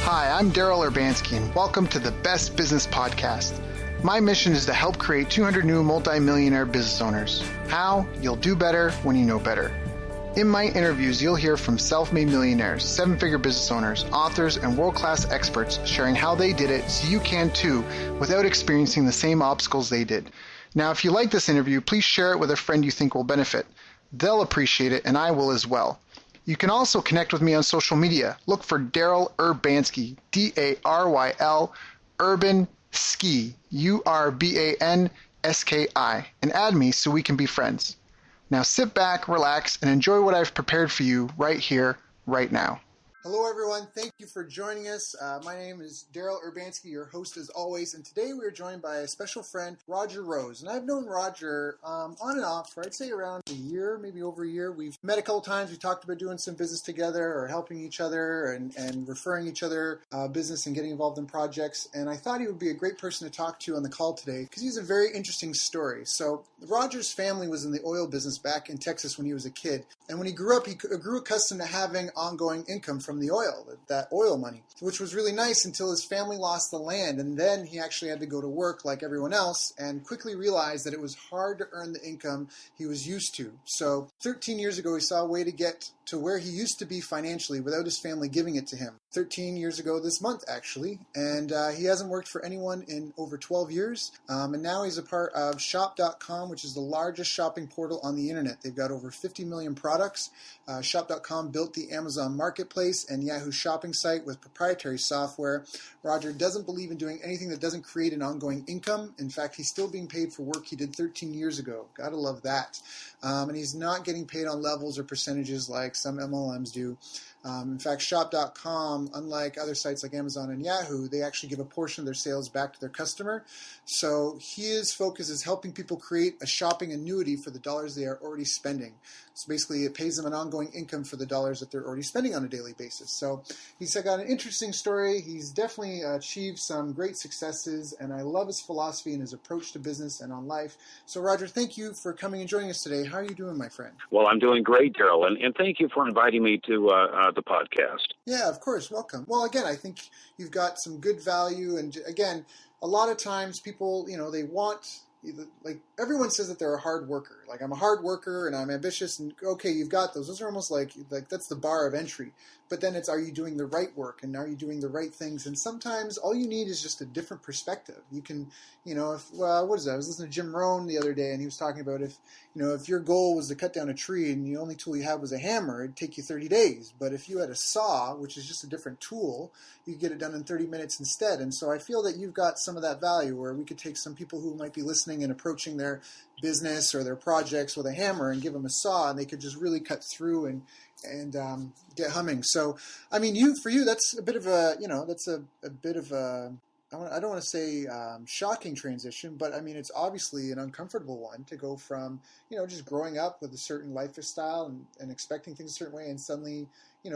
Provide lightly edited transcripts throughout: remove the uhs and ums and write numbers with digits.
Hi, I'm Daryl Urbanski, and welcome to the Best Business Podcast. My mission is to help create 200 new multi-millionaire business owners. How? You'll do better when you know better. In my interviews, you'll hear from self-made millionaires, seven-figure business owners, authors, and world-class experts sharing how they did it so you can too without experiencing the same obstacles they did. Now, if you like this interview, please share it with a friend you think will benefit. They'll appreciate it, and I will as well. You can also connect with me on social media. Look for Daryl Urbanski, D-A-R-Y-L, Urban Ski, U-R-B-A-N-S-K-I, and add me so we can be friends. Now sit back, relax, and enjoy what I've prepared for you right here, right now. Hello, everyone. Thank you for joining us. My name is Daryl Urbanski, your host as always, and today we are joined by a special friend, Roger Rose. And I've known Roger on and off for, I'd say, around a year, maybe over a year. We've met a couple times. We talked about doing some business together or helping each other and referring each other business and getting involved in projects. And I thought he would be a great person to talk to on the call today because he has a very interesting story. So Roger's family was in the oil business back in Texas when he was a kid. And when he grew up, he grew accustomed to having ongoing income from the oil, that oil money, which was really nice until his family lost the land. And then he actually had to go to work like everyone else and quickly realized that it was hard to earn the income he was used to. So 13 years ago, he saw a way to get to where he used to be financially without his family giving it to him. 13 years ago this month, actually. And he hasn't worked for anyone in over 12 years. And now he's a part of Shop.com, which is the largest shopping portal on the internet. They've got over 50 million products. Shop.com built the Amazon Marketplace and Yahoo shopping site with proprietary software. Roger doesn't believe in doing anything that doesn't create an ongoing income. In fact, he's still being paid for work he did 13 years ago. Gotta love that. And he's not getting paid on levels or percentages like some MLMs do. In fact, Shop.com, unlike other sites like Amazon and Yahoo, they actually give a portion of their sales back to their customer. So his focus is helping people create a shopping annuity for the dollars they are already spending. So basically, it pays them an ongoing income for the dollars that they're already spending on a daily basis. So he's got an interesting story. He's definitely achieved some great successes, and I love his philosophy and his approach to business and on life. So Roger, thank you for coming and joining us today. How are you doing, my friend? Well, I'm doing great, Daryl, and thank you for inviting me to the podcast. Yeah, of course. Welcome. Well, again, I think you've got some good value. And again, a lot of times people, they want, like everyone says that they're a hard worker. Like I'm a hard worker and I'm ambitious and okay, you've got those. Those are almost like that's the bar of entry. But then it's, are you doing the right work and are you doing the right things? And sometimes all you need is just a different perspective. You can, what is that? I was listening to Jim Rohn the other day and he was talking about if your goal was to cut down a tree and the only tool you had was a hammer, it'd take you 30 days. But if you had a saw, which is just a different tool, you could get it done in 30 minutes instead. And so I feel that you've got some of that value where we could take some people who might be listening and approaching their business or their projects with a hammer and give them a saw and they could just really cut through and get humming. So, I mean, for you, that's a bit of a, that's a bit of a, I don't want to say shocking transition, but I mean, it's obviously an uncomfortable one to go from, just growing up with a certain lifestyle and expecting things a certain way and suddenly,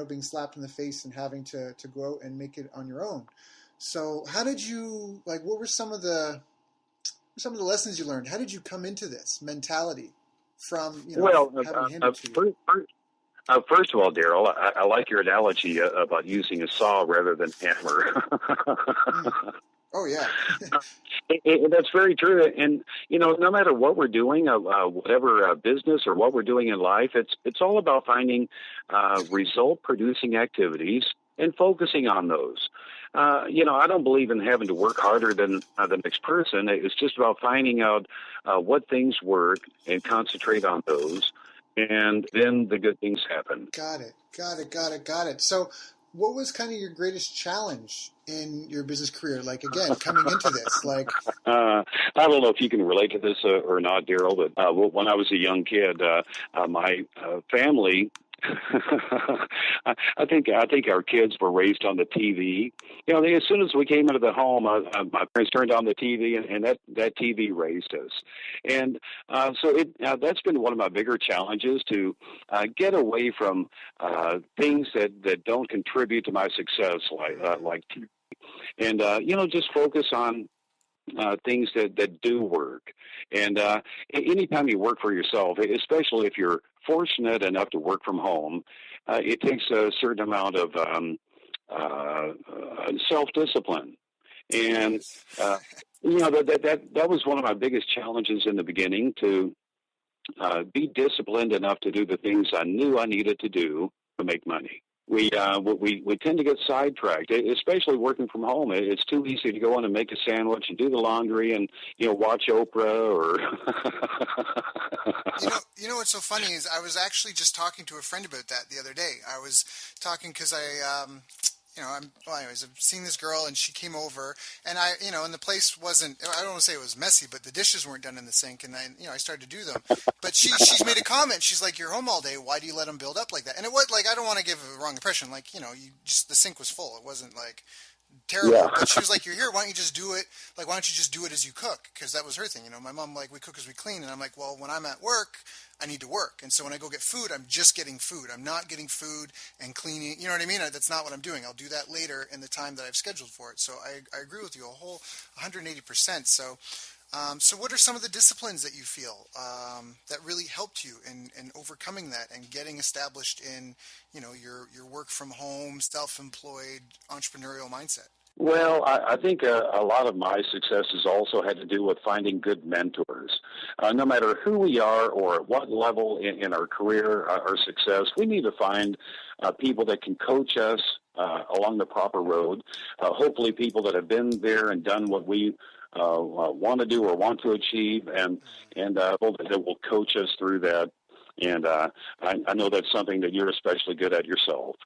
being slapped in the face and having to go out and make it on your own. So how did you, what were some of the lessons you learned? How did you come into this mentality from, having handed to you? First of all, Daryl, I like your analogy about using a saw rather than hammer. Oh, yeah. That's very true. And, no matter what we're doing, whatever business or what we're doing in life, it's all about finding result-producing activities and focusing on those. I don't believe in having to work harder than the next person. It's just about finding out what things work and concentrate on those. And then the good things happen. Got it. So what was kind of your greatest challenge in your business career? Again, coming into this, I don't know if you can relate to this or not, Daryl, but when I was a young kid, my family, I think our kids were raised on the TV. As soon as we came into the home, my parents turned on the TV, and that TV raised us. And so that's been one of my bigger challenges to get away from things that don't contribute to my success, like TV, and just focus on things that do work. And anytime you work for yourself, especially if you're fortunate enough to work from home, it takes a certain amount of self-discipline. And, that was one of my biggest challenges in the beginning, to be disciplined enough to do the things I knew I needed to do to make money. We tend to get sidetracked, especially working from home. It's too easy to go in and make a sandwich and do the laundry and watch Oprah or. What's so funny is I was actually just talking to a friend about that the other day. I was talking because anyways, I've seen this girl and she came over and and the place wasn't, I don't want to say it was messy, but the dishes weren't done in the sink, and I started to do them. But she's made a comment. She's like, "You're home all day. Why do you let them build up like that?" And it was like, I don't want to give a wrong impression. Like, the sink was full. It wasn't like terrible. Yeah. But she was like, "You're here. Why don't you just do it? Like, why don't you just do it as you cook?" Because that was her thing. My mom, like, we cook as we clean. And I'm like, well, when I'm at work, I need to work. And so when I go get food, I'm just getting food. I'm not getting food and cleaning. You know what I mean? That's not what I'm doing. I'll do that later in the time that I've scheduled for it. So I agree with you a whole 180%. So what are some of the disciplines that you feel that really helped you in overcoming that and getting established in, your work from home, self-employed, entrepreneurial mindset? Well, I think a lot of my successes also had to do with finding good mentors. No matter who we are or at what level in our career, our success, we need to find people that can coach us along the proper road. Hopefully people that have been there and done what we want to do or want to achieve, and that will coach us through that. And I know that's something that you're especially good at yourself.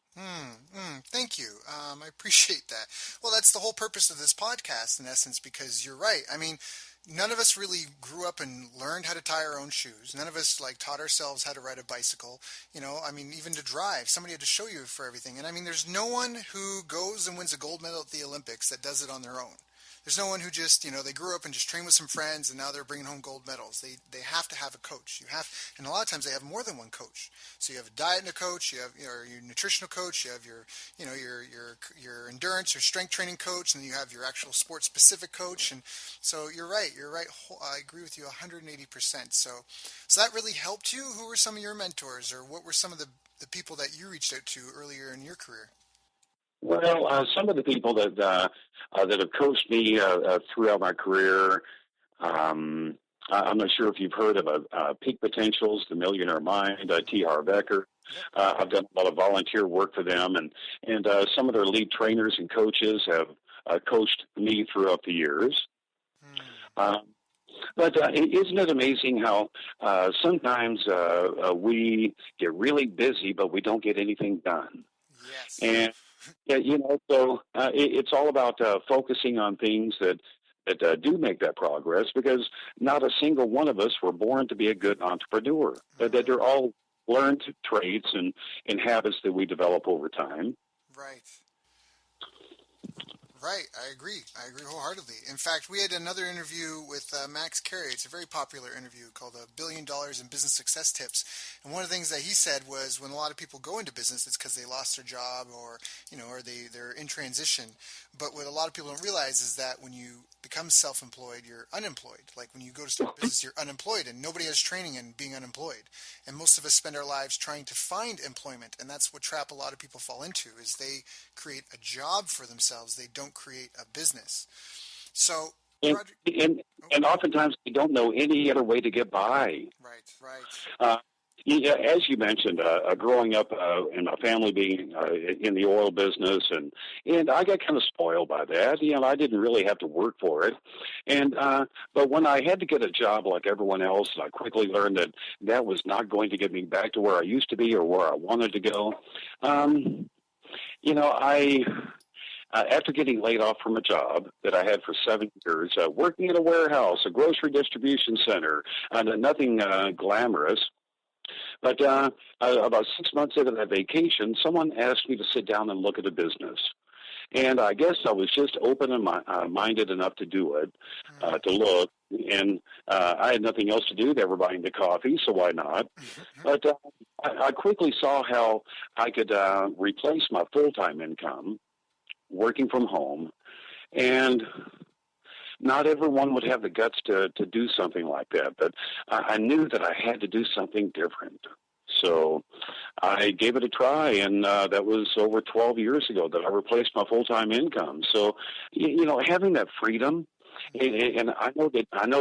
Thank you. I appreciate that. Well, that's the whole purpose of this podcast, in essence, because you're right. I mean, none of us really grew up and learned how to tie our own shoes. None of us taught ourselves how to ride a bicycle. Even to drive, somebody had to show you for everything. And there's no one who goes and wins a gold medal at the Olympics that does it on their own. There's no one who just, they grew up and just trained with some friends and now they're bringing home gold medals. They have to have a coach. And a lot of times they have more than one coach. So you have a diet and a coach, you have your nutritional coach, you have your endurance or strength training coach, and then you have your actual sport specific coach. And so you're right. I agree with you 180%. So that really helped you. Who were some of your mentors, or what were some of the people that you reached out to earlier in your career? Well, some of the people that have coached me throughout my career, I'm not sure if you've heard of Peak Potentials, The Millionaire Mind, T. Harv Eker. I've done a lot of volunteer work for them, and some of their lead trainers and coaches have coached me throughout the years. But isn't it amazing how sometimes we get really busy, but we don't get anything done? Yes. And so it's all about focusing on things that do make that progress, because not a single one of us were born to be a good entrepreneur. That they're all learned traits and habits that we develop over time. Right. I agree wholeheartedly. In fact, we had another interview with Max Carey. It's a very popular interview called $1 Billion in Business Success Tips. And one of the things that he said was, when a lot of people go into business, it's because they lost their job or they're in transition. But what a lot of people don't realize is that when you become self-employed, you're unemployed. Like when you go to start a business, you're unemployed, and nobody has training in being unemployed. And most of us spend our lives trying to find employment, and that's what trap a lot of people fall into, is they create a job for themselves. They don't create a business. So, and oftentimes they don't know any other way to get by. Right. As you mentioned, growing up and my family being in the oil business, and I got kind of spoiled by that. I didn't really have to work for it, and but when I had to get a job like everyone else, I quickly learned that was not going to get me back to where I used to be or where I wanted to go. After getting laid off from a job that I had for 7 years, working in a warehouse, a grocery distribution center, nothing glamorous. But about 6 months into that vacation, someone asked me to sit down and look at a business. And I guess I was just open and minded enough to do it, to look. And I had nothing else to do. They were buying the coffee, so why not? But I quickly saw how I could replace my full-time income working from home. And not everyone would have the guts to do something like that, but I knew that I had to do something different. So I gave it a try, and that was over 12 years ago that I replaced my full-time income. So, having that freedom, and I know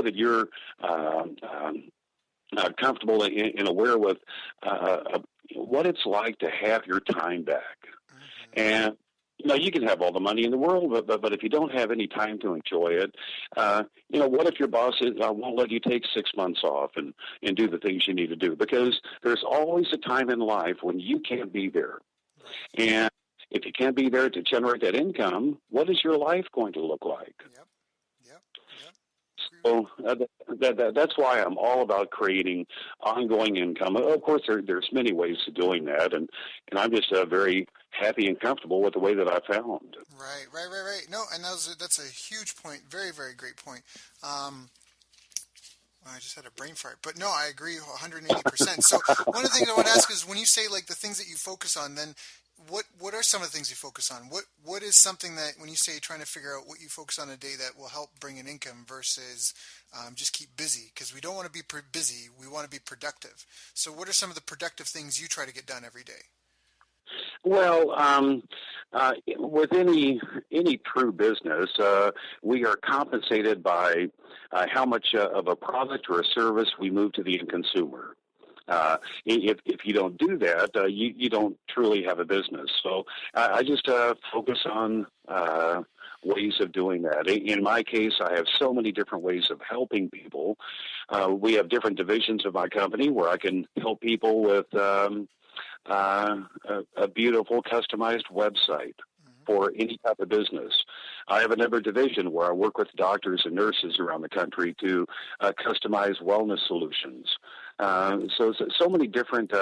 that you're comfortable and aware with what it's like to have your time back. And you can have all the money in the world, but if you don't have any time to enjoy it, what if your boss won't let you take 6 months off and do the things you need to do? Because there's always a time in life when you can't be there. And if you can't be there to generate that income, what is your life going to look like? Yep. So that's why I'm all about creating ongoing income. Of course, there's many ways to doing that, and I'm just very happy and comfortable with the way that I found. Right. No, and that's a huge point. Very, very great point. I just had a brain fart, but no, I agree 180%. So one of the things I want to ask is, when you say like the things that you focus on, then what are some of the things you focus on? What is something that, when you say trying to figure out what you focus on a day, that will help bring an income versus just keep busy? Because we don't want to be busy, we want to be productive. So what are some of the productive things you try to get done every day? Well, with any true business, we are compensated by how much of a product or a service we move to the end consumer. If you don't do that, you don't truly have a business. So I just focus on ways of doing that. In my case, I have so many different ways of helping people. We have different divisions of my company where I can help people with a beautiful customized website for any type of business. I have another division where I work with doctors and nurses around the country to customize wellness solutions. So many different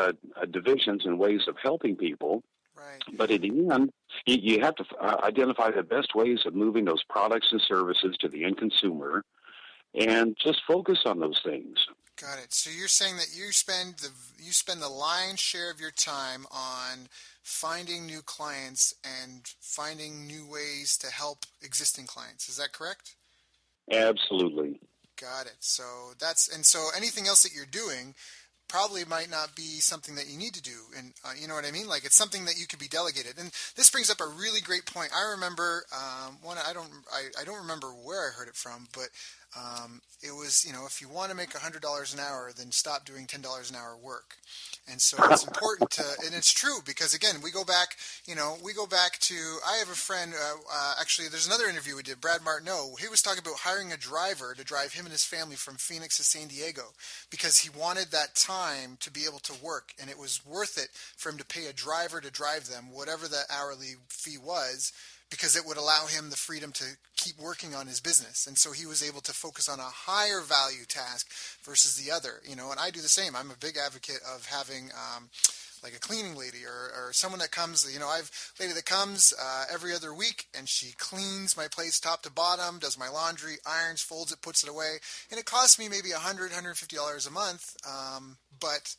divisions and ways of helping people. Right. But in the end, you have to identify the best ways of moving those products and services to the end consumer, and just focus on those things. Got it. So you're saying that you spend the lion's share of your time on finding new clients and finding new ways to help existing clients. Is that correct? Absolutely. Got it. So anything else that you're doing probably might not be something that you need to do, and you know what I mean? Like, it's something that you could be delegated. And this brings up a really great point. I remember I don't remember where I heard it from, but it was, if you want to make $100 an hour, then stop doing $10 an hour work. And so it's important to, and it's true, because again, we go back to, I have a friend, actually there's another interview we did, Brad Martineau. He was talking about hiring a driver to drive him and his family from Phoenix to San Diego, because he wanted that time to be able to work, and it was worth it for him to pay a driver to drive them, whatever the hourly fee was, because it would allow him the freedom to keep working on his business. And so he was able to focus on a higher value task versus the other, and I do the same. I'm a big advocate of having like a cleaning lady or someone that comes, I have a lady that comes every other week, and she cleans my place top to bottom, does my laundry, irons, folds it, puts it away. And it costs me maybe $100, $150 a month, but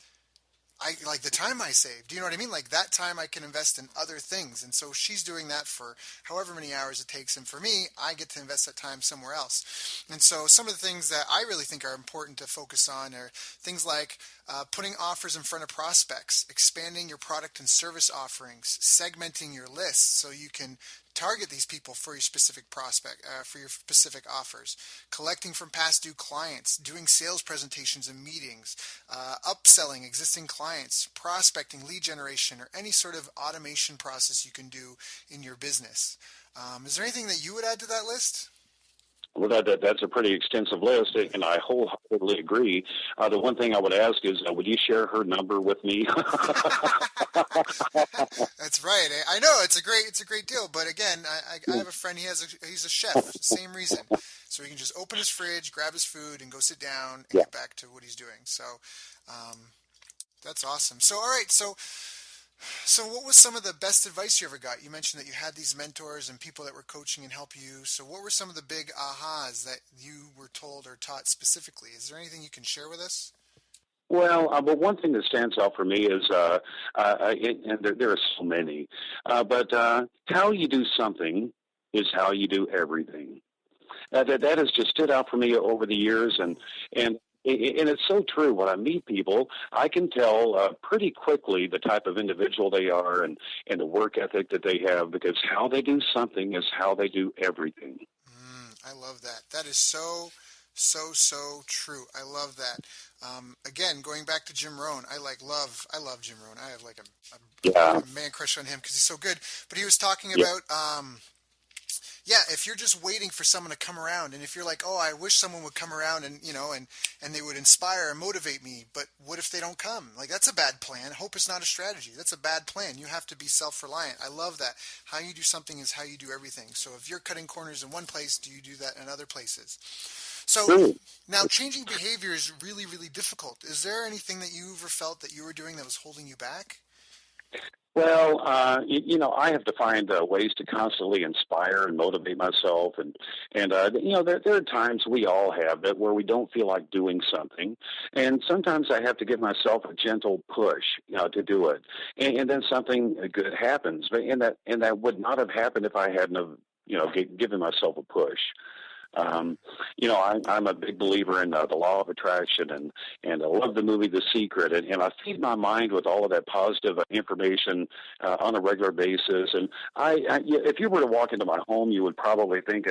I like the time I save. Do you know what I mean? Like, that time I can invest in other things. And so she's doing that for however many hours it takes. And for me, I get to invest that time somewhere else. And so some of the things that I really think are important to focus on are things like putting offers in front of prospects, expanding your product and service offerings, segmenting your list so you can target these people for your specific for your specific offers, collecting from past due clients, doing sales presentations and meetings, upselling existing clients, prospecting, lead generation, or any sort of automation process you can do in your business. Is there anything that you would add to that list? Well, that's a pretty extensive list, and I wholeheartedly agree. The one thing I would ask is, would you share her number with me? That's right. I know it's a great deal. But again, I have a friend. He's a chef. Same reason. So he can just open his fridge, grab his food, and go sit down and get back to what he's doing. So that's awesome. So all right. So what was some of the best advice you ever got? You mentioned that you had these mentors and people that were coaching and help you. So what were some of the big ahas that you were told or taught specifically? Is there anything you can share with us? Well, but one thing that stands out for me is, and there are so many, but how you do something is how you do everything. That has just stood out for me over the years, and And it's so true. When I meet people, I can tell pretty quickly the type of individual they are and the work ethic that they have, because how they do something is how they do everything. I love that. That is so true. I love that. Again, going back to Jim Rohn, I love Jim Rohn. I have like Yeah. a man crush on him because he's so good. But he was talking Yeah. about yeah, if you're just waiting for someone to come around, and if you're like, oh, I wish someone would come around and, and they would inspire and motivate me, but what if they don't come? Like, that's a bad plan. Hope is not a strategy. That's a bad plan. You have to be self-reliant. I love that. How you do something is how you do everything. So if you're cutting corners in one place, do you do that in other places? So True. now changing behavior is really, really difficult. Is there anything that you ever felt that you were doing that was holding you back? Well, I have to find ways to constantly inspire and motivate myself, and there are times we all have that where we don't feel like doing something, and sometimes I have to give myself a gentle push, to do it, and then something good happens, and that would not have happened if I hadn't have, given myself a push. I'm a big believer in the law of attraction, and I love the movie The Secret, and I feed my mind with all of that positive information on a regular basis. And if you were to walk into my home, you would probably think,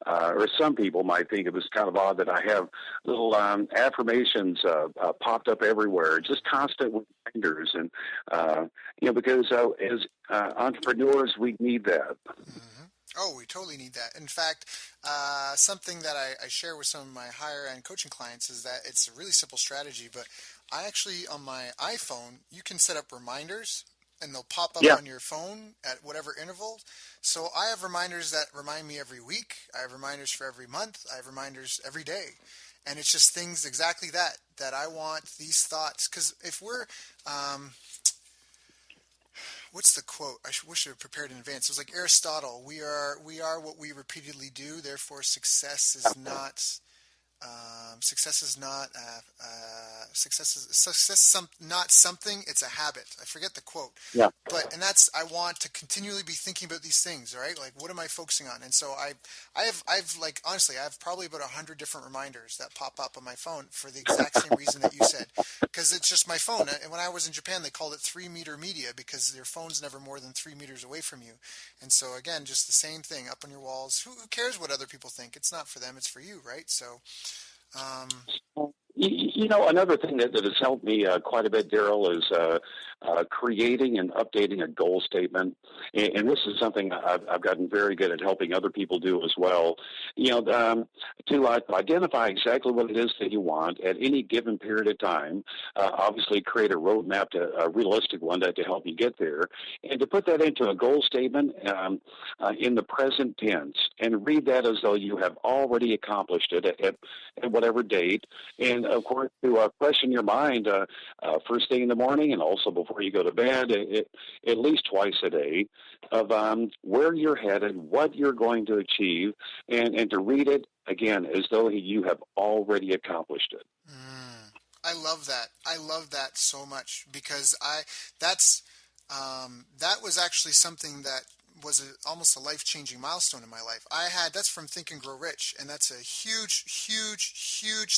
or some people might think it was kind of odd that I have little affirmations popped up everywhere, just constant reminders, and because as entrepreneurs, we need that. Mm-hmm. Oh, we totally need that. In fact, something that I share with some of my higher end coaching clients is that it's a really simple strategy, but I actually, on my iPhone, you can set up reminders and they'll pop up Yeah. on your phone at whatever interval. So I have reminders that remind me every week. I have reminders for every month. I have reminders every day. And it's just things exactly that I want these thoughts. Because if we're, what's the quote? I wish I had prepared in advance. It was like Aristotle. We are what we repeatedly do. Therefore, success is not not something. It's a habit. I forget the quote, Yeah. but and that's I want to continually be thinking about these things. Right? Like, what am I focusing on? And so I've like honestly, I have probably about 100 different reminders that pop up on my phone for the exact same reason that you said, because it's just my phone. And when I was in Japan, they called it 3-meter media because your phone's never more than 3 meters away from you. And so again, just the same thing up on your walls. Who cares what other people think? It's not for them. It's for you, right? So. Um, Another thing that has helped me quite a bit, Daryl, is creating and updating a goal statement. And this is something I've gotten very good at helping other people do as well. To identify exactly what it is that you want at any given period of time. Obviously, create a roadmap, a realistic one to help you get there, and to put that into a goal statement in the present tense, and read that as though you have already accomplished it at whatever date. And of course, to freshen your mind first thing in the morning and also before you go to bed, at least twice a day, of where you're headed, what you're going to achieve, and to read it again as though you have already accomplished it. I love that. I love that so much because that was actually something that was almost a life-changing milestone in my life. That's from Think and Grow Rich, and that's a huge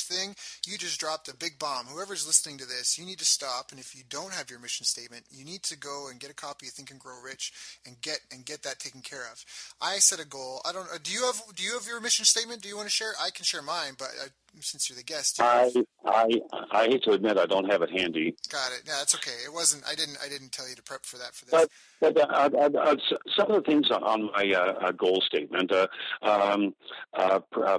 thing. You just dropped a big bomb. Whoever's listening to this, you need to stop, and if you don't have your mission statement, you need to go and get a copy of Think and Grow Rich and get that taken care of. I set a goal. I don't. Do you have your mission statement? Do you want to share? I can share mine, but since you're the guest, I hate to admit I don't have it handy. Got it. Yeah, that's okay. It wasn't. I didn't tell you to prep for that for this. But some of the things on my goal statement,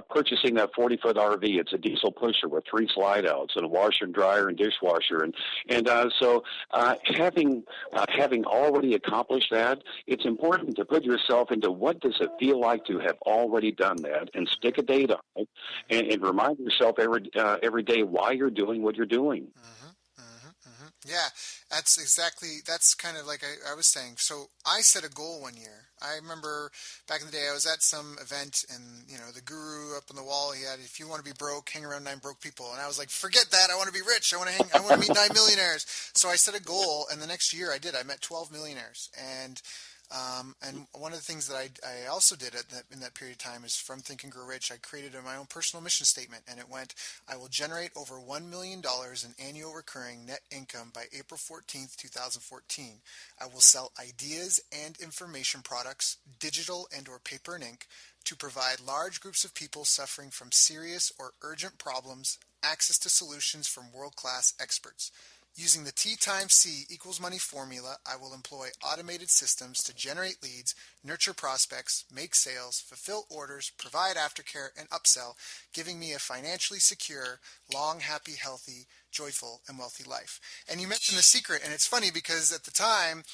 purchasing that 40-foot RV. It's a diesel pusher with 3 slide outs and a washer and dryer and dishwasher, so having already accomplished that, it's important to put yourself into what does it feel like to have already done that, and stick a date on it, and remind yourself every day why you're doing what you're doing. Yeah, that's kind of like I was saying. So I set a goal one year. I remember back in the day, I was at some event, and the guru up on the wall, he had, if you want to be broke, hang around 9 broke people. And I was like, forget that. I want to be rich. I want to meet 9 millionaires. So I set a goal, and the next year I did. I met 12 millionaires, and And one of the things that I also did in that period of time is from Think and Grow Rich, I created my own personal mission statement, and it went, I will generate over $1 million in annual recurring net income by April 14th, 2014. I will sell ideas and information products, digital and or paper and ink, to provide large groups of people suffering from serious or urgent problems access to solutions from world-class experts. Using the T times C equals money formula, I will employ automated systems to generate leads, nurture prospects, make sales, fulfill orders, provide aftercare, and upsell, giving me a financially secure, long, happy, healthy, joyful, and wealthy life. And you mentioned The Secret, and it's funny because at the time,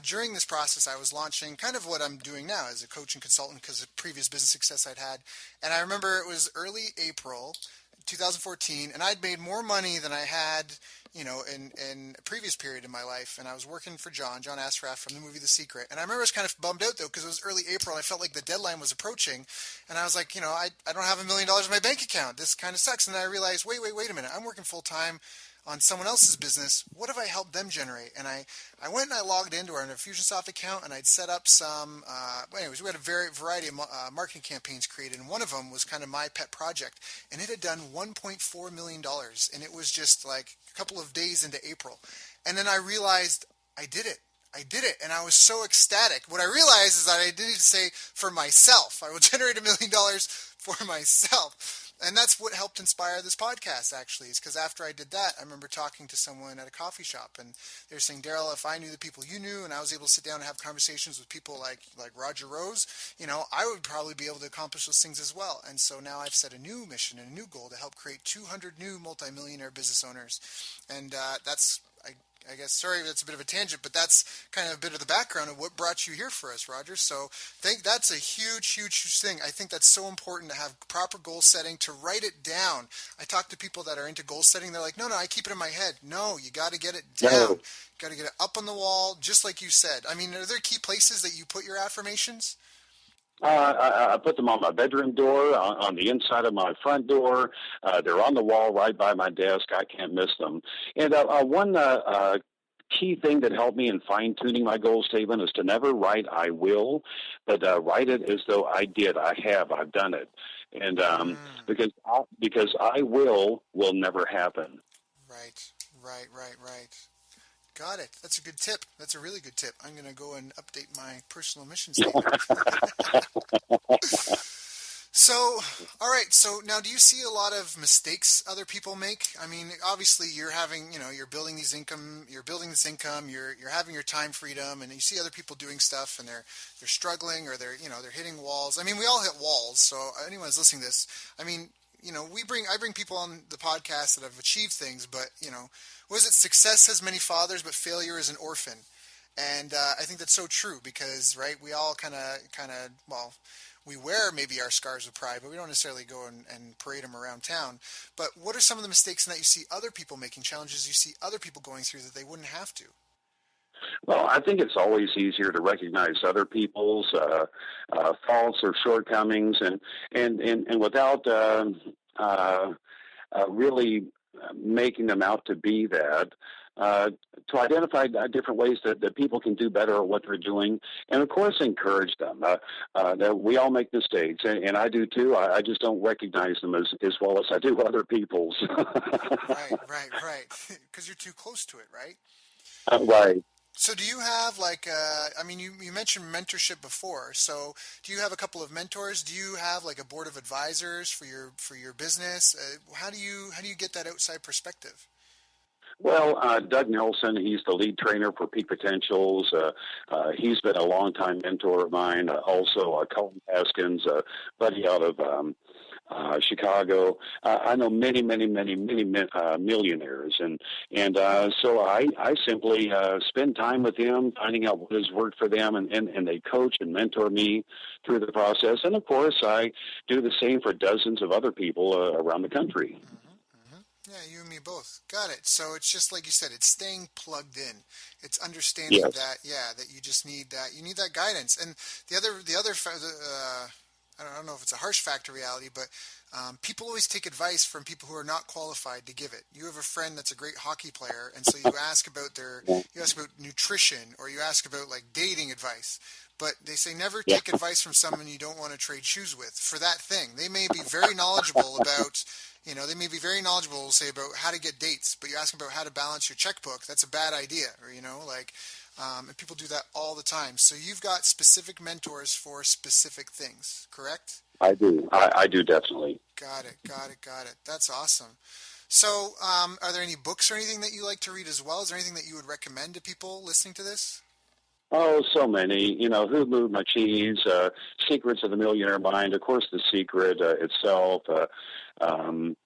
during this process, I was launching kind of what I'm doing now as a coach and consultant because of previous business success I'd had. And I remember it was early April 2014, and I'd made more money than I had, in a previous period in my life. And I was working for John Assaraf from the movie The Secret. And I remember I was kind of bummed out, though, because it was early April, and I felt like the deadline was approaching. And I was like, I don't have $1 million in my bank account. This kind of sucks. And then I realized, wait a minute. I'm working full time on someone else's business. What have I helped them generate? And I went and I logged into our Infusionsoft account, and I'd set up some, anyways, we had a variety of marketing campaigns created, and one of them was kind of my pet project, and it had done $1.4 million, and it was just like a couple of days into April. And then I realized I did it. And I was so ecstatic. What I realized is that I didn't need to say for myself. I will generate $1 million for myself. And that's what helped inspire this podcast, actually, is because after I did that, I remember talking to someone at a coffee shop, and they were saying, Daryl, if I knew the people you knew, and I was able to sit down and have conversations with people like Roger Rose, I would probably be able to accomplish those things as well. And so now I've set a new mission and a new goal to help create 200 new multimillionaire business owners. And that's, I guess, sorry, that's a bit of a tangent, but that's kind of a bit of the background of what brought you here for us, Roger. So I think that's a huge thing. I think that's so important to have proper goal setting, to write it down. I talk to people that are into goal setting. They're like, no, I keep it in my head. No, you got to get it down. No. You got to get it up on the wall, just like you said. I mean, are there key places that you put your affirmations? I put them on my bedroom door, on the inside of my front door. They're on the wall right by my desk. I can't miss them. And one key thing that helped me in fine-tuning my goal statement is to never write "I will," but write it as though I did. I've done it. And because I will never happen. Right. Got it. That's a good tip. That's a really good tip. I'm going to go and update my personal mission statement. So, all right. So now, do you see a lot of mistakes other people make? I mean, obviously, you're having, you're building this income, you're having your time freedom, and you see other people doing stuff, and they're struggling, or they're hitting walls. I mean, we all hit walls. So anyone who's listening to this, I mean, I bring people on the podcast that have achieved things, but was it success has many fathers, but failure is an orphan? And I think that's so true because, right, we all kind of, well, we wear maybe our scars of pride, but we don't necessarily go and parade them around town. But what are some of the mistakes that you see other people making, challenges you see other people going through that they wouldn't have to? Well, I think it's always easier to recognize other people's faults or shortcomings, and without really making them out to be that. To identify different ways that people can do better at what they're doing, and of course encourage them. That we all make mistakes, and I do too. I just don't recognize them as well as I do other people's. Right. Because you're too close to it, right? Right. So do you have you mentioned mentorship before. So do you have a couple of mentors? Do you have like a board of advisors for your business? How do you get that outside perspective? Well, Doug Nelson, he's the lead trainer for Peak Potentials. He's been a longtime mentor of mine. Also, Colin Haskins, buddy out of Chicago. I know many millionaires, and so I simply spend time with them, finding out what has worked for them, and they coach and mentor me through the process. And of course, I do the same for dozens of other people around the country. Yeah, you and me both. Got it. So it's just like you said, it's staying plugged in. It's understanding that you just need that. You need that guidance. And the other I don't know if it's a harsh fact or reality, but people always take advice from people who are not qualified to give it. You have a friend that's a great hockey player, and so you ask about you ask about nutrition, or you ask about like dating advice. But they say never Yeah. take advice from someone you don't want to trade shoes with for that thing. They may be very knowledgeable about, they may be very knowledgeable, say, about how to get dates, but you ask them about how to balance your checkbook, that's a bad idea. Or, and people do that all the time. So you've got specific mentors for specific things, correct? I do. I do definitely. Got it. That's awesome. So are there any books or anything that you like to read as well? Is there anything that you would recommend to people listening to this? Oh, so many. Who Moved My Cheese? Secrets of the Millionaire Mind. Of course, The Secret itself. Um,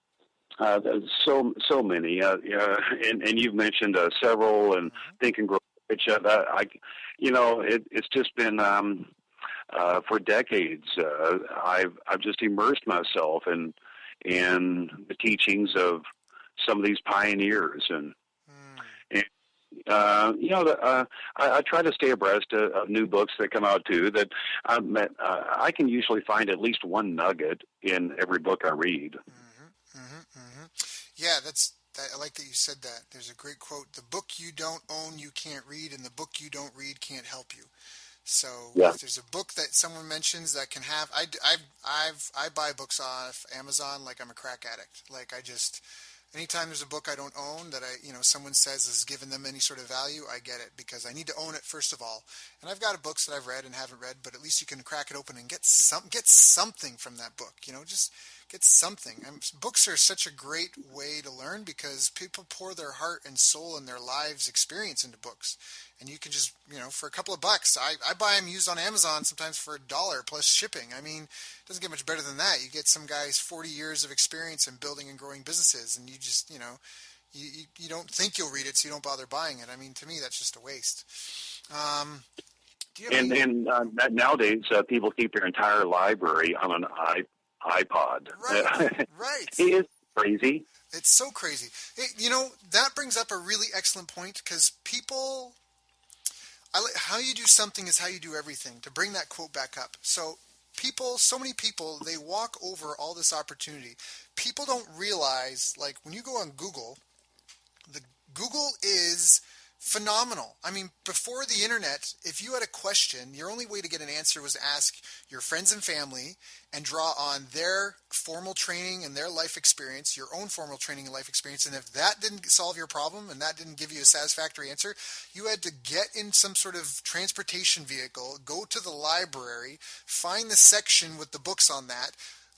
so many. And you've mentioned several, and Think and Grow Rich. It's just been for decades. I've just immersed myself in the teachings of some of these pioneers, and I try to stay abreast of new books that come out too. That I can usually find at least one nugget in every book I read. Yeah, I like that you said that. There's a great quote: "The book you don't own, you can't read, and the book you don't read can't help you." So Yeah. if there's a book that someone mentions that can have, I buy books off Amazon like I'm a crack addict. Like anytime there's a book I don't own that someone says has given them any sort of value, I get it because I need to own it first of all. And I've got books that I've read and haven't read, but at least you can crack it open and get something from that book. Just get something. Books are such a great way to learn because people pour their heart and soul and their lives experience into books. And you can just, for a couple of bucks, I buy them used on Amazon sometimes for $1 plus shipping. I mean, it doesn't get much better than that. You get some guy's 40 years of experience in building and growing businesses, and you just, you don't think you'll read it, so you don't bother buying it. I mean, to me, that's just a waste. Nowadays, people keep their entire library on an iPod. Right. It is crazy. It's so crazy. That brings up a really excellent point because how you do something is how you do everything. To bring that quote back up. So many people, they walk over all this opportunity. People don't realize, like when you go on Google, Google is phenomenal. I mean, before the internet, if you had a question, your only way to get an answer was to ask your friends and family and draw on their formal training and their life experience, your own formal training and life experience. And if that didn't solve your problem and that didn't give you a satisfactory answer, you had to get in some sort of transportation vehicle, go to the library, find the section with the books on that,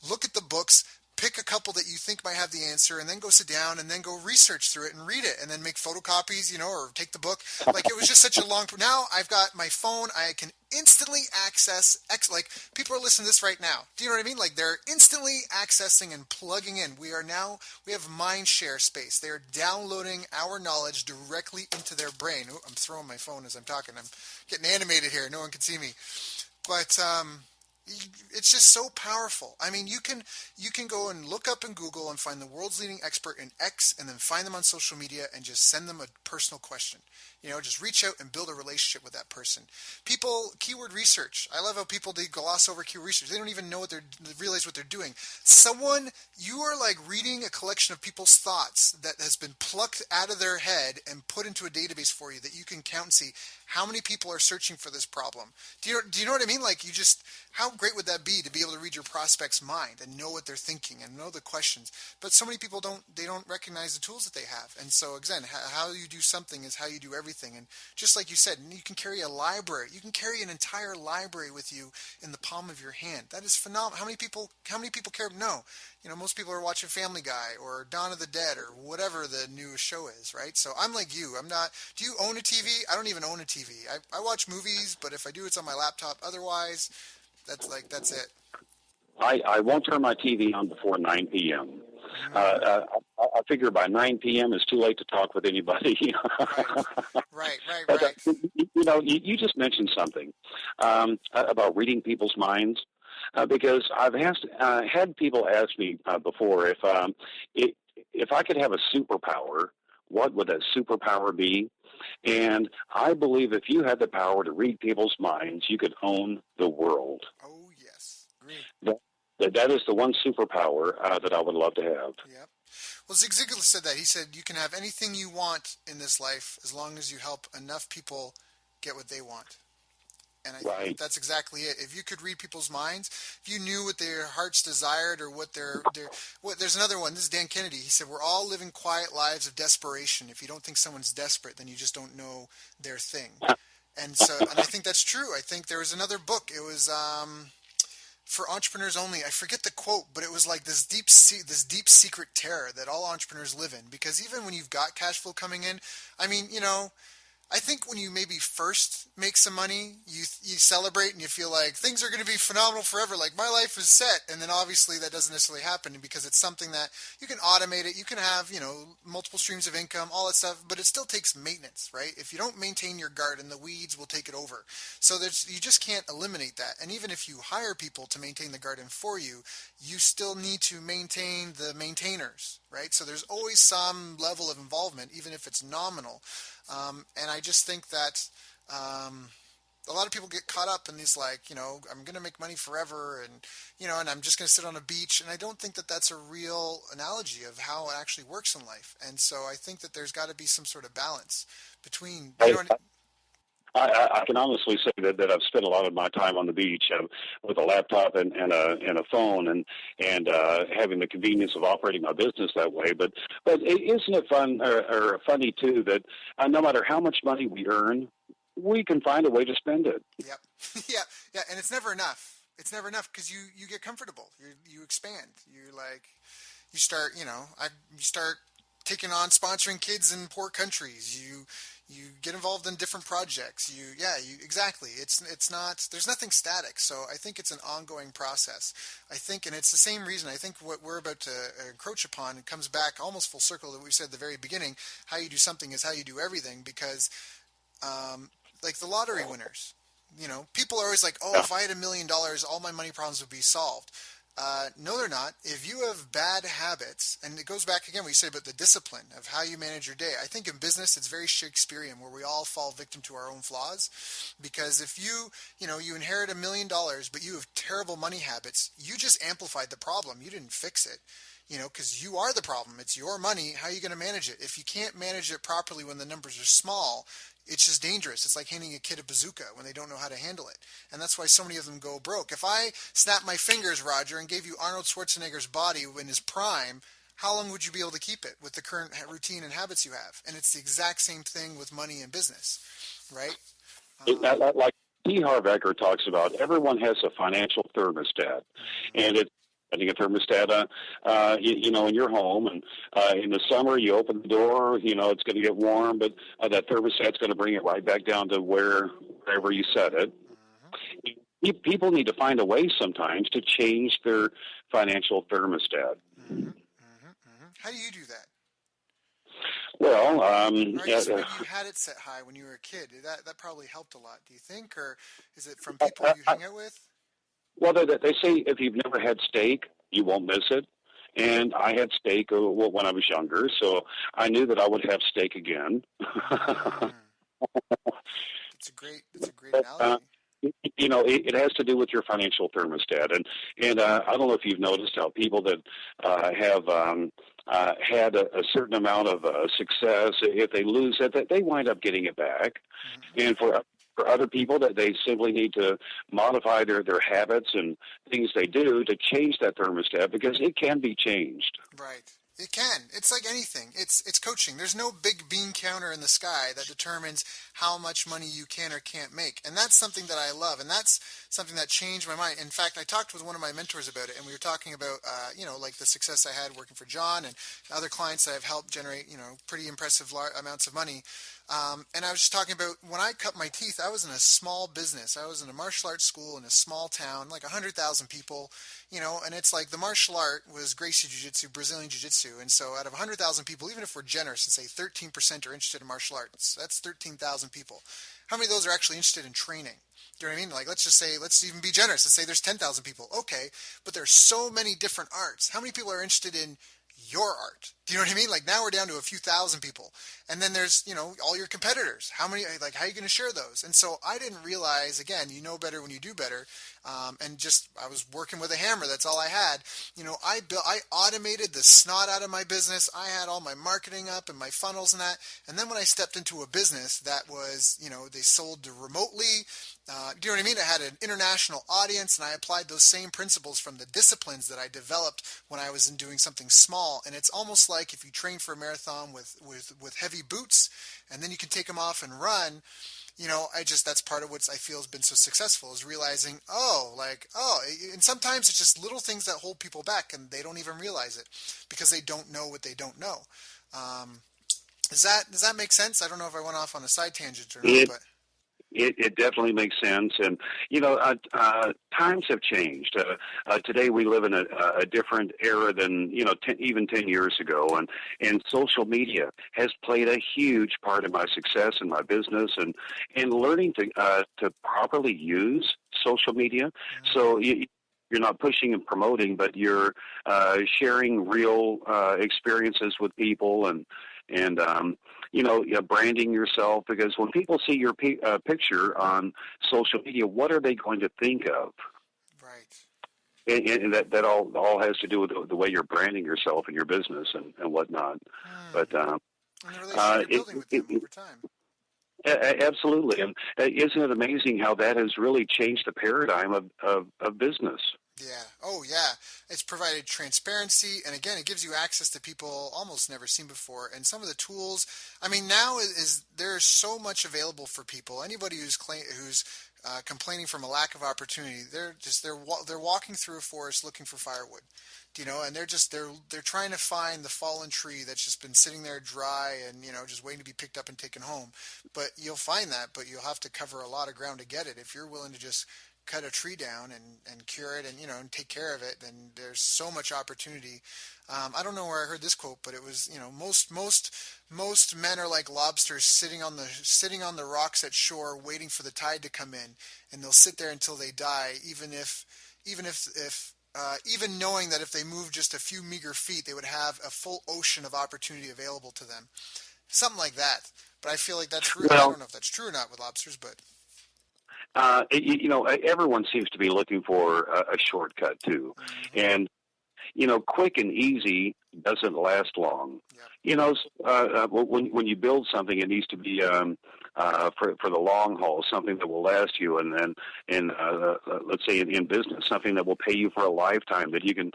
look at the books, pick a couple that you think might have the answer, and then go sit down and then go research through it and read it and then make photocopies, or take the book. Like, it was just such a long... Now I've got my phone. I can instantly access... Like, people are listening to this right now. Do you know what I mean? Like, they're instantly accessing and plugging in. We have mind share space. They're downloading our knowledge directly into their brain. Ooh, I'm throwing my phone as I'm talking. I'm getting animated here. No one can see me. But... it's just so powerful. I mean, you can go and look up in Google and find the world's leading expert in X and then find them on social media and just send them a personal question. Just reach out and build a relationship with that person. Keyword research. I love how people, they gloss over keyword research. They don't even realize what they're doing. You are like reading a collection of people's thoughts that has been plucked out of their head and put into a database for you that you can count and see how many people are searching for this problem. Do you know what I mean? Like, how great would that be to be able to read your prospect's mind and know what they're thinking and know the questions? But so many people don't recognize the tools that they have. And so again, how you do something is how you do everything. And just like you said, you can carry a library. You can carry an entire library with you in the palm of your hand. That is phenomenal. How many people care? No. Most people are watching Family Guy or Dawn of the Dead or whatever the newest show is, right? So I'm like you. Do you own a TV? I don't even own a TV. I watch movies, but if I do, it's on my laptop. Otherwise, that's it. I won't turn my TV on before 9 p.m. I figure by 9 p.m. it's too late to talk with anybody. Right. But, you just mentioned something about reading people's minds. Because I've had people ask me before if I could have a superpower, what would that superpower be? And I believe if you had the power to read people's minds, you could own the world. Oh, yes. agree. That is the one superpower that I would love to have. Yep. Well, Zig Ziglar said that. He said you can have anything you want in this life as long as you help enough people get what they want. And I think Right. that's exactly it. If you could read people's minds, if you knew what their hearts desired or what there's another one. This is Dan Kennedy. He said, we're all living quiet lives of desperation. If you don't think someone's desperate, then you just don't know their thing. And I think that's true. I think there was another book. It was, for entrepreneurs only. I forget the quote, but it was like this deep secret terror that all entrepreneurs live in. Because even when you've got cash flow coming in, I mean, I think when you maybe first make some money, you celebrate and you feel like things are going to be phenomenal forever. Like my life is set. And then obviously that doesn't necessarily happen because it's something that you can automate it. You can have, multiple streams of income, all that stuff, but it still takes maintenance, right? If you don't maintain your garden, the weeds will take it over. So you just can't eliminate that. And even if you hire people to maintain the garden for you, you still need to maintain the maintainers, right? So there's always some level of involvement, even if it's nominal. And I just think that a lot of people get caught up in these I'm going to make money forever and I'm just going to sit on a beach. And I don't think that that's a real analogy of how it actually works in life. And so I think that there's got to be some sort of balance between, I can honestly say that I've spent a lot of my time on the beach with a laptop and a phone and having the convenience of operating my business that way. But isn't it fun or funny too that no matter how much money we earn, we can find a way to spend it. Yep. Yeah. And it's never enough. It's never enough because you get comfortable. You expand. You start taking on sponsoring kids in poor countries. You get involved in different projects. Exactly. It's not, there's nothing static. So I think it's an ongoing process. I think, and it's the same reason, I think what we're about to encroach upon, it comes back almost full circle to what we said at the very beginning. How you do something is how you do everything, because, like the lottery winners, people are always like, oh, if I had $1 million, all my money problems would be solved. No, they're not. If you have bad habits, and it goes back again, we say about the discipline of how you manage your day. I think in business, it's very Shakespearean where we all fall victim to our own flaws. Because if you inherit $1 million, but you have terrible money habits, you just amplified the problem. You didn't fix it. Because you are the problem. It's your money. How are you going to manage it? If you can't manage it properly when the numbers are small, it's just dangerous. It's like handing a kid a bazooka when they don't know how to handle it. And that's why so many of them go broke. If I snapped my fingers, Roger, and gave you Arnold Schwarzenegger's body in his prime, how long would you be able to keep it with the current routine and habits you have? And it's the exact same thing with money and business, right? Like T. Harv Eker talks about, everyone has a financial thermostat. And it's setting a thermostat, in your home, and in the summer you open the door, it's going to get warm, but that thermostat's going to bring it right back down to wherever you set it. Mm-hmm. People need to find a way sometimes to change their financial thermostat. Mm-hmm. Mm-hmm. Mm-hmm. How do you do that? Well, maybe you had it set high when you were a kid. That probably helped a lot, do you think, or is it from people you hang out with? Well, they say if you've never had steak, you won't miss it. And I had steak when I was younger, so I knew that I would have steak again. It's a great analogy. It has to do with your financial thermostat, and I don't know if you've noticed how people that have had a certain amount of success, if they lose it, they wind up getting it back, mm-hmm. And for other people, that they simply need to modify their habits and things they do to change that thermostat, because it can be changed. Right. It can. It's like anything. It's coaching. There's no big bean counter in the sky that determines how much money you can or can't make. And that's something that I love. And that's something that changed my mind. In fact, I talked with one of my mentors about it, and we were talking about, like the success I had working for John and other clients that I've helped generate, pretty impressive amounts of money. And I was just talking about when I cut my teeth, I was in a small business. I was in a martial arts school in a small town, like 100,000 people, and it's like the martial art was Gracie Jiu-Jitsu, Brazilian Jiu-Jitsu. And so out of 100,000 people, even if we're generous and say 13% are interested in martial arts, that's 13,000 people. How many of those are actually interested in training? Do you know what I mean? Like, let's even be generous. Let's say there's 10,000 people. Okay, but there's so many different arts. How many people are interested in your art? Do you know what I mean? Like now we're down to a few thousand people. And then there's, all your competitors. How are you going to share those? And so I didn't realize, again, you know better when you do better. I was working with a hammer. That's all I had. I automated the snot out of my business. I had all my marketing up and my funnels and that. And then when I stepped into a business that was, they sold remotely, do you know what I mean? I had an international audience, and I applied those same principles from the disciplines that I developed when I was doing something small. And it's almost like if you train for a marathon with heavy boots, and then you can take them off and run. That's part of what I feel has been so successful is realizing, and sometimes it's just little things that hold people back, and they don't even realize it because they don't know what they don't know. Does that make sense? I don't know if I went off on a side tangent or not, but. It definitely makes sense. And, times have changed. Today we live in a different era than, even 10 years ago. And social media has played a huge part in my success in my business and learning to properly use social media. So you're not pushing and promoting, but you're sharing real experiences with people and branding yourself, because when people see your picture on social media, what are they going to think of? Right. And that all has to do with the way you're branding yourself and your business and whatnot. But and the relationship you're building with them over time. Absolutely. And isn't it amazing how that has really changed the paradigm of business? Yeah. Oh, yeah. It's provided transparency, and again, it gives you access to people almost never seen before. And some of the tools, now there's so much available for people. Anybody who's complaining from a lack of opportunity, they're walking through a forest looking for firewood, and they're trying to find the fallen tree that's just been sitting there dry and just waiting to be picked up and taken home. But you'll find that, but you'll have to cover a lot of ground to get it. If you're willing to just cut a tree down and cure it and take care of it, then there's so much opportunity. I don't know where I heard this quote, but it was, most men are like lobsters sitting on the rocks at shore waiting for the tide to come in, and they'll sit there until they die, even knowing that if they move just a few meager feet, they would have a full ocean of opportunity available to them. Something like that. But I feel like that's real. I don't know if that's true or not with lobsters, but everyone seems to be looking for a shortcut too. Mm-hmm. And, quick and easy doesn't last long. Yep. When you build something, it needs to be for the long haul, something that will last you. And then, let's say in business, something that will pay you for a lifetime that you can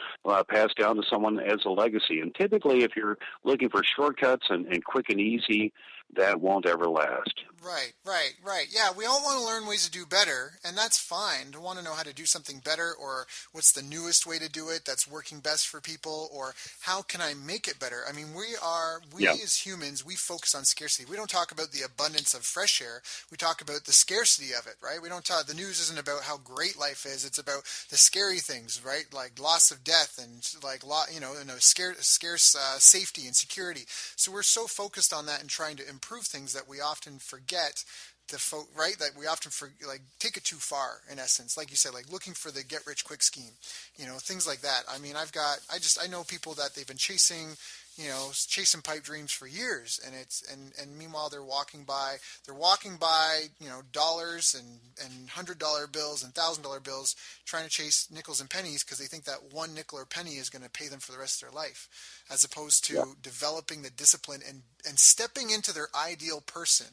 pass down to someone as a legacy. And typically, if you're looking for shortcuts and quick and easy, that won't ever last. Right. Yeah, we all want to learn ways to do better, and that's fine. To want to know how to do something better, or what's the newest way to do it that's working best for people, or how can I make it better? We as humans, we focus on scarcity. We don't talk about the abundance of fresh air. We talk about the scarcity of it, right? We don't talk. The news isn't about how great life is. It's about the scary things, right? Like loss of death and scarce safety and security. So we're so focused on that and trying to improve things that we often forget right? That we often take it too far, in essence. Like you said, like looking for the get rich quick scheme, things like that. I know people that they've been chasing pipe dreams for years, and meanwhile they're walking by dollars and $100 bills and $1,000 bills, trying to chase nickels and pennies because they think that one nickel or penny is going to pay them for the rest of their life, as opposed to developing the discipline and stepping into their ideal person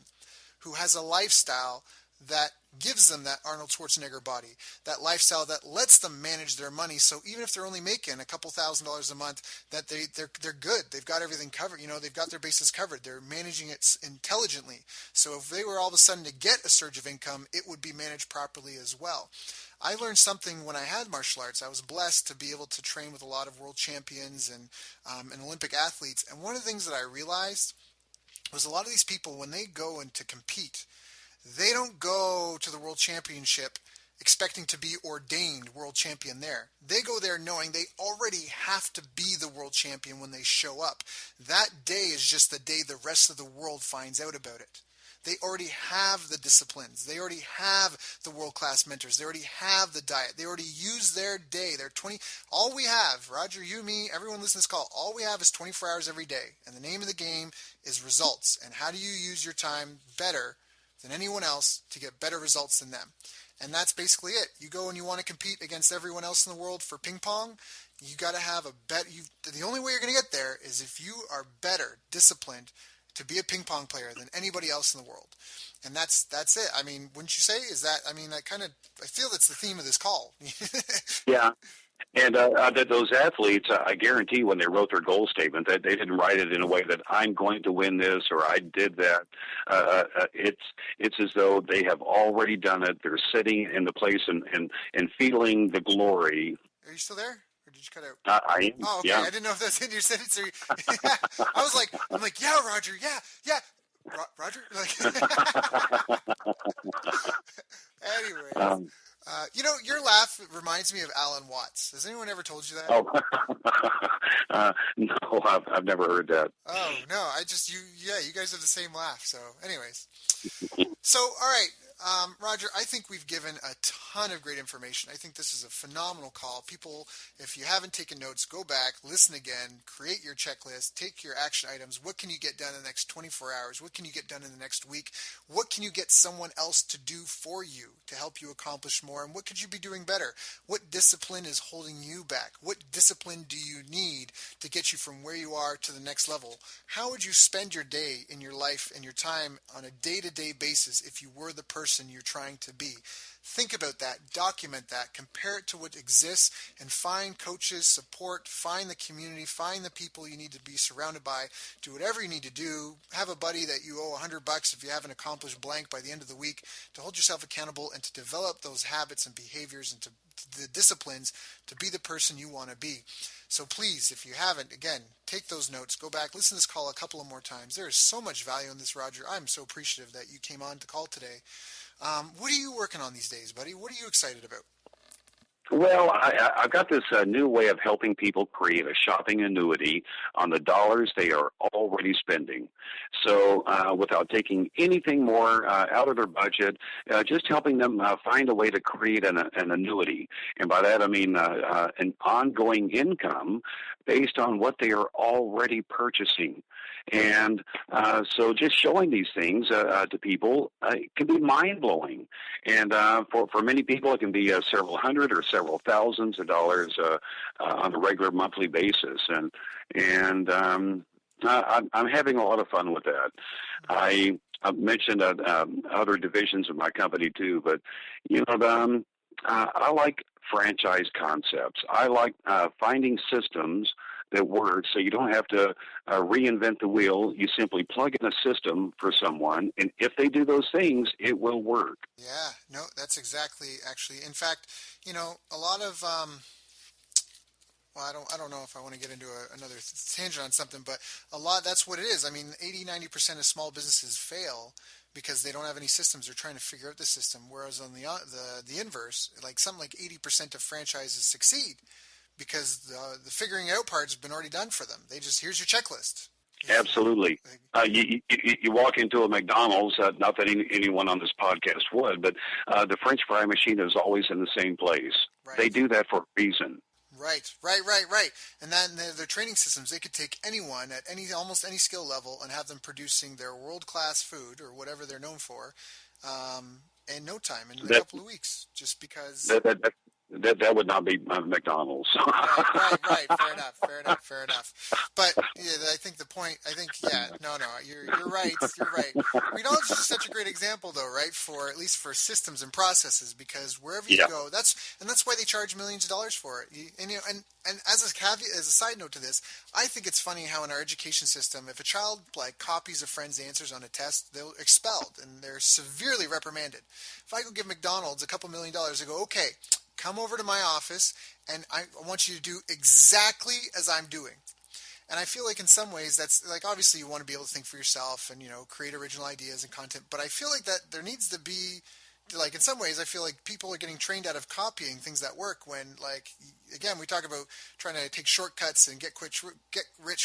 who has a lifestyle that gives them that Arnold Schwarzenegger body, that lifestyle that lets them manage their money. So even if they're only making a couple $1,000s a month, that they're good. They've got everything covered. They've got their bases covered. They're managing it intelligently. So if they were all of a sudden to get a surge of income, it would be managed properly as well. I learned something when I had martial arts. I was blessed to be able to train with a lot of world champions and Olympic athletes. And one of the things that I realized was a lot of these people, when they go in to compete, they don't go to the world championship expecting to be ordained world champion there. They go there knowing they already have to be the world champion when they show up. That day is just the day the rest of the world finds out about it. They already have the disciplines. They already have the world-class mentors. They already have the diet. They already use their day. They're 20. All we have, Roger, you, me, everyone listening to this call, all we have is 24 hours every day. And the name of the game is results. And how do you use your time better than anyone else to get better results than them? And that's basically it. You go and you want to compete against everyone else in the world for ping pong. You got to have a better. The only way you're going to get there is if you are better disciplined to be a ping pong player than anybody else in the world. And that's it. I mean, wouldn't you say? Is that? I mean, I feel that's the theme of this call. Yeah. And those athletes, I guarantee when they wrote their goal statement that they didn't write it in a way that I'm going to win this or I did that. It's as though they have already done it. They're sitting in the place and feeling the glory. Are you still there? Or did you cut out? I am. Oh, okay. Yeah. I didn't know if that's in your sentence. I'm like, yeah, Roger, yeah. Roger? Anyways. Your laugh reminds me of Alan Watts. Has anyone ever told you that? Oh, no, I've never heard that. Oh, no, you guys have the same laugh. So anyways, so, all right, Roger, I think we've given a ton of great information. I think this is a phenomenal call. People, if you haven't taken notes, go back, listen again, create your checklist, take your action items. What can you get done in the next 24 hours? What can you get done in the next week? What can you get someone else to do for you to help you accomplish more? And what could you be doing better? What discipline is holding you back? What discipline do you need to get you from where you are to the next level? How would you spend your day in your life and your time on a day-to-day basis if you were the person you're trying to be? Think about that, document that, compare it to what exists, and find coaches, support, find the community, find the people you need to be surrounded by, do whatever you need to do. Have a buddy that you owe $100 if you haven't accomplished blank by the end of the week to hold yourself accountable and to develop those habits and behaviors and to the disciplines to be the person you want to be. So please, if you haven't, again, take those notes, go back, listen to this call a couple of more times. There is so much value in this, Roger. I'm so appreciative that you came on to call today. What are you working on these days, buddy? What are you excited about? Well, I've got this new way of helping people create a shopping annuity on the dollars they are already spending. So without taking anything more out of their budget, just helping them find a way to create an annuity. And by that, I mean an ongoing income based on what they are already purchasing. And so just showing these things to people can be mind-blowing. And for many people, it can be several hundred or several thousands of dollars on a regular monthly basis. And I'm having a lot of fun with that. I've mentioned other divisions of my company too, but I like franchise concepts. I like finding systems that work so you don't have to reinvent the wheel. You simply plug in a system for someone, and if they do those things, it will work. Yeah, no, that's exactly, actually. In fact, a lot of, I don't know if I want to get into another tangent on something, but that's what it is. I mean, 80-90% of small businesses fail because they don't have any systems. They're trying to figure out the system, whereas on the inverse, something like 80% of franchises succeed because the figuring out part has been already done for them. Here's your checklist. Absolutely. You walk into a McDonald's, not that anyone on this podcast would, but the French fry machine is always in the same place. Right. They do that for a reason. Right. And then their training systems, they could take anyone at almost any skill level and have them producing their world-class food or whatever they're known for in no time, in a couple of weeks, just because... That would not be McDonald's. Right. Fair enough. But I think you're right. McDonald's is such a great example, though, right? At least for systems and processes, because wherever you go, that's why they charge millions of dollars for it. And as a caveat, as a side note to this, I think it's funny how in our education system, if a child copies a friend's answers on a test, they're expelled and they're severely reprimanded. If I go give McDonald's a couple $1 million, I go, okay, come over to my office, and I want you to do exactly as I'm doing. And I feel like in some ways that's obviously you want to be able to think for yourself and create original ideas and content. But I feel like that there needs to be like in some ways I feel like people are getting trained out of copying things that work when, like, again, we talk about trying to take shortcuts and get rich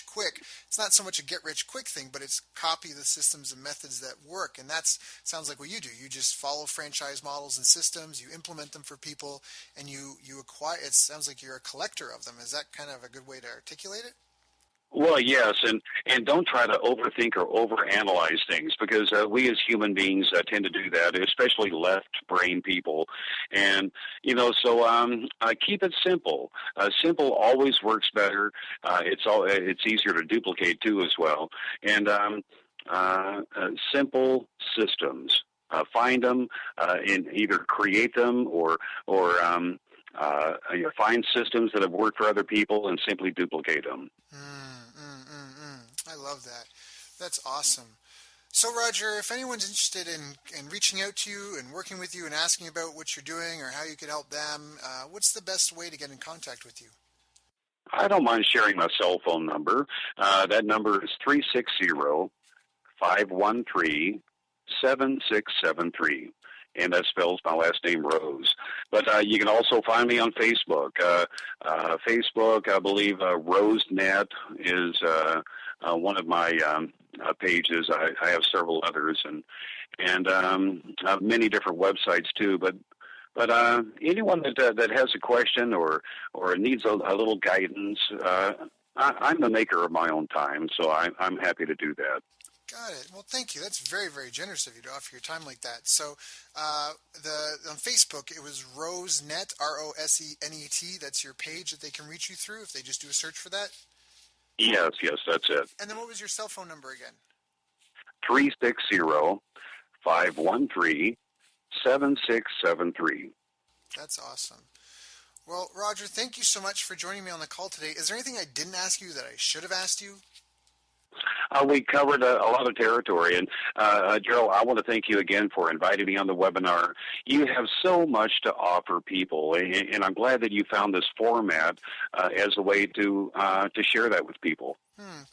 quick. It's not so much a get rich quick thing, but it's copy the systems and methods that work. And that's sounds like what you do. You just follow franchise models and systems, you implement them for people, and you acquire. It sounds like you're a collector of them. Is that kind of a good way to articulate it? Well, yes, and don't try to overthink or overanalyze things, because we as human beings tend to do that, especially left brain people. And so keep it simple. Simple always works better. It's easier to duplicate too as well. And simple systems. Find them and either create them or find systems that have worked for other people and simply duplicate them. I love that. That's awesome. So, Roger, if anyone's interested in reaching out to you and working with you and asking about what you're doing or how you could help them, what's the best way to get in contact with you? I don't mind sharing my cell phone number. That number is 360-513-7673. And that spells my last name, Rose. But you can also find me on Facebook. Facebook, I believe RoseNet is one of my pages. I have several others and many different websites too. But anyone that has a question or needs a little guidance, I'm the maker of my own time, so I'm happy to do that. Got it. Well, thank you. That's very, very generous of you to offer your time like that. So, on Facebook, it was RoseNet, RoSeNet. That's your page that they can reach you through if they just do a search for that? Yes, that's it. And then what was your cell phone number again? 360-513-7673. That's awesome. Well, Roger, thank you so much for joining me on the call today. Is there anything I didn't ask you that I should have asked you? We covered a lot of territory. And, Gerald, I want to thank you again for inviting me on the webinar. You have so much to offer people, and I'm glad that you found this format as a way to share that with people.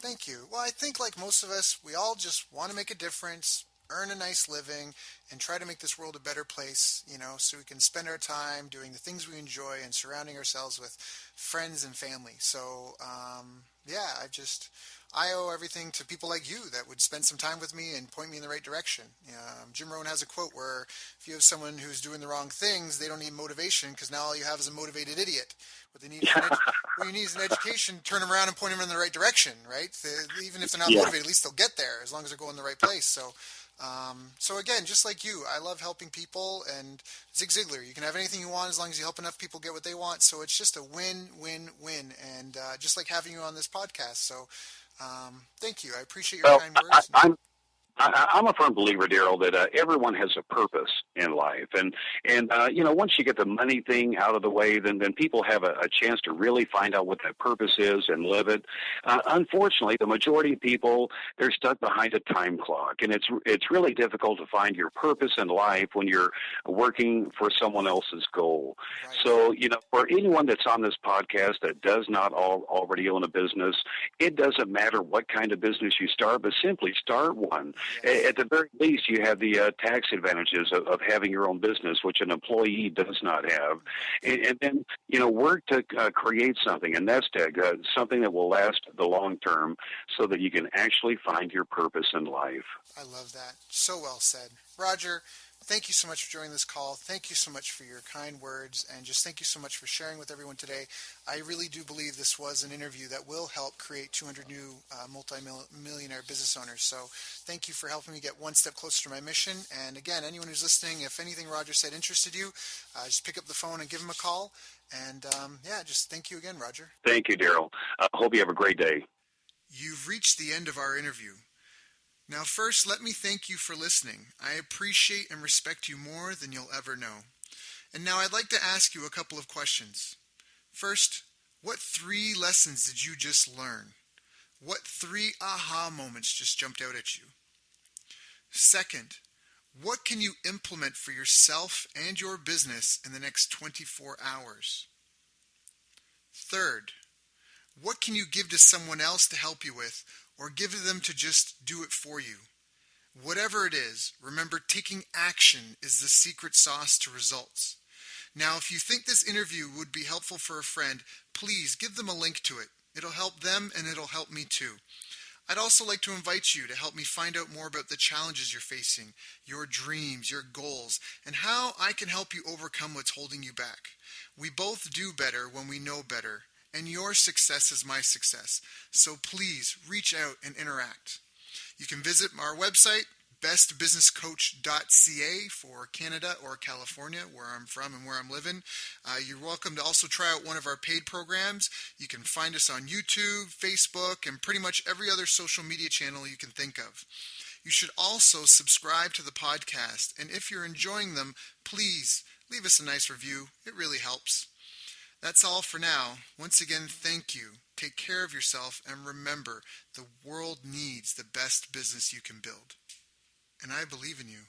Thank you. Well, I think like most of us, we all just want to make a difference, earn a nice living, and try to make this world a better place, so we can spend our time doing the things we enjoy and surrounding ourselves with friends and family. So, I owe everything to people like you that would spend some time with me and point me in the right direction. Jim Rohn has a quote where if you have someone who's doing the wrong things, they don't need motivation because now all you have is a motivated idiot. What you need is an education, turn them around and point them in the right direction, right? Even if they're not motivated, at least they'll get there as long as they're going the right place. So again, just like you, I love helping people, and Zig Ziglar, you can have anything you want as long as you help enough people get what they want. So it's just a win-win-win, and just like having you on this podcast. So thank you. I appreciate your kind words. I'm a firm believer, Daryl, that everyone has a purpose in life, and once you get the money thing out of the way, then people have a chance to really find out what that purpose is and live it. Unfortunately, the majority of people, they're stuck behind a time clock, and it's really difficult to find your purpose in life when you're working for someone else's goal. Right. So for anyone that's on this podcast that does not already own a business, it doesn't matter what kind of business you start, but simply start one. Yes. At the very least, you have the tax advantages of having your own business, which an employee does not have. And then, work to create something, a nest egg, something that will last the long term so that you can actually find your purpose in life. I love that. So well said. Roger, thank you so much for joining this call. Thank you so much for your kind words, and just thank you so much for sharing with everyone today. I really do believe this was an interview that will help create 200 new multi-millionaire business owners. So thank you for helping me get one step closer to my mission. And again, anyone who's listening, if anything Roger said interested you, just pick up the phone and give him a call. And just thank you again, Roger. Thank you, Daryl. I hope you have a great day. You've reached the end of our interview. Now, first, let me thank you for listening. I appreciate and respect you more than you'll ever know. And now I'd like to ask you a couple of questions. First, what 3 lessons did you just learn? What 3 aha moments just jumped out at you? Second, what can you implement for yourself and your business in the next 24 hours? Third, what can you give to someone else to help you with, or give to them to just do it for you? Whatever it is, remember taking action is the secret sauce to results. Now, if you think this interview would be helpful for a friend, please give them a link to it. It'll help them and it'll help me too. I'd also like to invite you to help me find out more about the challenges you're facing, your dreams, your goals, and how I can help you overcome what's holding you back. We both do better when we know better, and your success is my success. So please reach out and interact. You can visit our website, bestbusinesscoach.ca for Canada or California, where I'm from and where I'm living. You're welcome to also try out one of our paid programs. You can find us on YouTube, Facebook, and pretty much every other social media channel you can think of. You should also subscribe to the podcast, and if you're enjoying them, please leave us a nice review. It really helps. That's all for now. Once again, thank you. Take care of yourself, and remember, the world needs the best business you can build. And I believe in you.